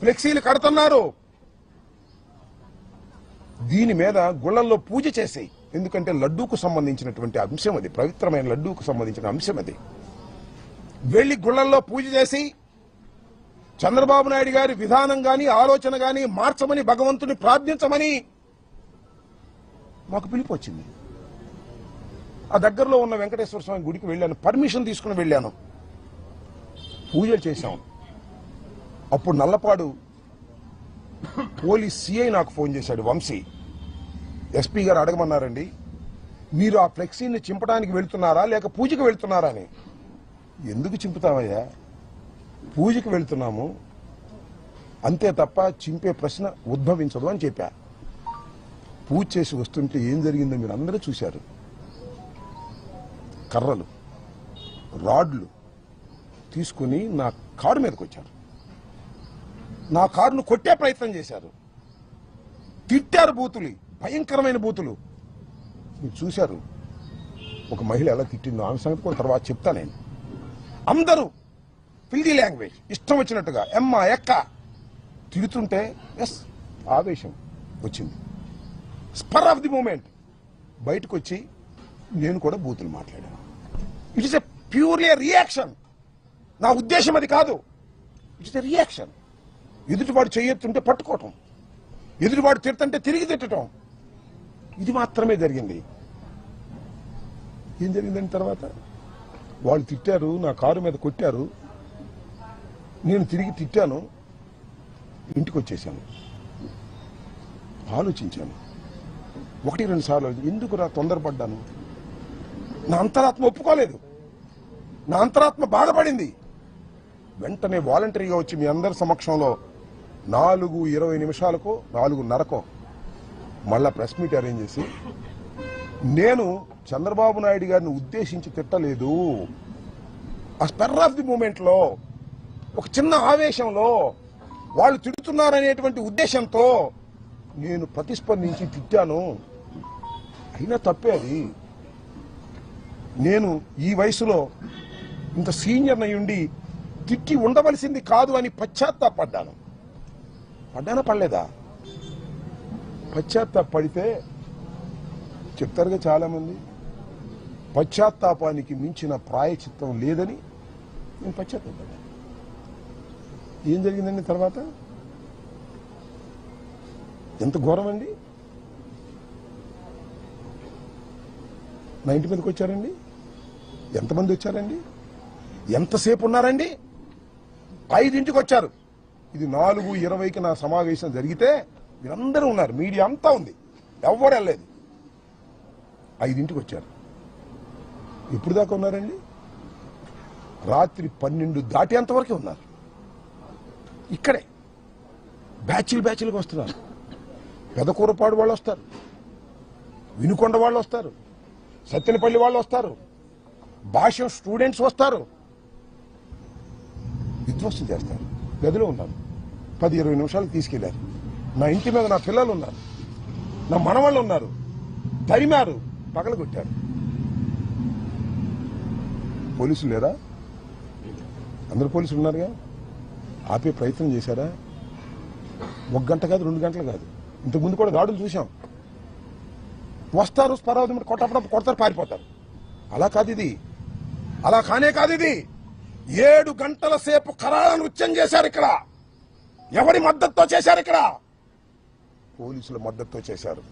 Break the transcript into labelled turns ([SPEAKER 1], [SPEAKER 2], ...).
[SPEAKER 1] ఫ్లెక్సీలు కడుతున్నారు. దీని మీద గుళ్ళల్లో పూజ చేసి, ఎందుకంటే లడ్డూకు సంబంధించినటువంటి అంశం అది, పవిత్రమైన లడ్డూకు సంబంధించిన అంశం అది. వెళ్లి గుళ్ళల్లో పూజ చేసి చంద్రబాబు నాయుడు గారి విధానం గాని ఆలోచన గాని మార్చమని భగవంతుని ప్రార్థించమని మాకు పిలుపు వచ్చింది. ఆ దగ్గరలో ఉన్న వెంకటేశ్వర స్వామి గుడికి వెళ్ళాను, పర్మిషన్ తీసుకుని వెళ్ళాను, పూజలు చేశాం. అప్పుడు నల్లపాడు పోలీస్ సిఐ నాకు ఫోన్ చేశాడు, వంశీ. ఎస్పీ గారు అడగమన్నారండి, మీరు ఆ ఫ్లెక్సీని చింపడానికి వెళ్తున్నారా లేక పూజకి వెళ్తున్నారా అని. ఎందుకు చింపుతామయ్యా, పూజకి వెళ్తున్నాము అంతే తప్ప చింపే ప్రశ్న ఉద్భవించదు అని చెప్పా. పూజ చేసి వస్తుంటే ఏం జరిగిందో మీరు అందరూ చూశారు. కర్రలు, రాడ్లు తీసుకుని నా కారు మీదకి వచ్చారు. నా కారును కొట్టే ప్రయత్నం చేశారు, తిట్టారు, బూతులు, భయంకరమైన బూతులు. మీరు చూశారు ఒక మహిళ ఎలా తిట్టిందో, ఆమె సంగతి కూడా తర్వాత చెప్తా నేను. అందరూ ఫిల్దీ లాంగ్వేజ్ ఇష్టం వచ్చినట్టుగా ఎమ్మ ఎక్క తిడుతుంటే ఎస్ ఆవేశం వచ్చింది. స్పర్ ఆఫ్ ది మూమెంట్ బయటకు వచ్చి నేను కూడా బూతులు మాట్లాడాను. It is a purely reaction. నా ఉద్దేశం అది కాదు, ఇట్ ఇస్ ఎ రియాక్షన్. ఎదుటివాడు చేయొత్తుంటే పట్టుకోవటం, ఎదుటివాడు తిడుతుంటే తిరిగి తిట్టడం, ఇది మాత్రమే జరిగింది. ఏం జరిగిందని తర్వాత వాళ్ళు తిట్టారు, నా కారు మీద కొట్టారు, నేను తిరిగి తిట్టాను, ఇంటికి వచ్చేసాను. ఆలోచించాను 1-2 సార్లు, ఎందుకురా తొందరపడ్డాను. నా అంతరాత్మ ఒప్పుకోలేదు, నా అంతరాత్మ బాధపడింది. వెంటనే వాలంటరీగా వచ్చి మీ అందరి సమక్షంలో 4:20 4:30 మళ్ళా ప్రెస్ మీట్ అరేంజ్ చేసి, నేను చంద్రబాబు నాయుడు గారిని ఉద్దేశించి తిట్టలేదు, ఆ స్పెర్ ఆఫ్ ది మూమెంట్ లో, ఒక చిన్న ఆవేశంలో, వాళ్ళు తిడుతున్నారనేటువంటి ఉద్దేశంతో నేను ప్రతిస్పందించి తిట్టాను. అయినా తప్పే అది. నేను ఈ వయసులో ఇంత సీనియర్ అయ్యుండి తిట్టి ఉండవలసింది కాదు అని పశ్చాత్తాపడ్డాను. పడ్డానా పడలేదా? పశ్చాత్తాపడితే చెప్తారుగా చాలా మంది, పశ్చాత్తాపానికి మించిన ప్రాయచిత్తం లేదని నేను పశ్చాత్తాపడ్డాను. ఏం జరిగిందండి తర్వాత? ఎంత ఘోరం అండి. నా ఇంటి మీదకి వచ్చారండి, ఎంతమంది వచ్చారండి, ఎంతసేపు ఉన్నారండి? 5ంటికి వచ్చారు. ఇది 4:20కి నా సమావేశం జరిగితే మీరందరూ ఉన్నారు, మీడియా అంతా ఉంది, ఎవరు వెళ్ళలేదు. 5ంటికి వచ్చారు. ఎప్పుడు దాకా ఉన్నారండి? రాత్రి 12 దాటేంతవరకే ఉన్నారు. ఇక్కడే బ్యాచ్లుగా వస్తున్నారు. పెదకూరపాడు వాళ్ళు వస్తారు, వినుకొండ వాళ్ళు వస్తారు, సత్తెనపల్లి వాళ్ళు వస్తారు, భాష్యం స్టూడెంట్స్ వస్తారు, విధ్వంసం చేస్తారు. గదిలో ఉన్నాను, 10-20 నిమిషాలకు తీసుకెళ్లారు. నా ఇంటి మీద నా పిల్లలు ఉన్నారు, నా మనవాళ్ళు ఉన్నారు, తరిమారు, పగలగొట్టారు. పోలీసులు లేరా? అందరు పోలీసులు ఉన్నారుగా. ఆపే ప్రయత్నం చేశారా? 1 గంట కాదు, 2 గంటలు కాదు, ఇంతకుముందు కూడా దాడులు చూశాం. వస్తారు, స్పరావతి కొట్టప్పుడు కొడతారు, పారిపోతారు. అలా కాదు ఇది, అలా కానే కాదు ఇది. 7 గంటల సేపు కరాళ నృత్యం చేశారు ఇక్కడ. ఎవరి మద్దతుతో చేశారు? ఇక్కడ పోలీసుల మద్దతుతో చేశారు.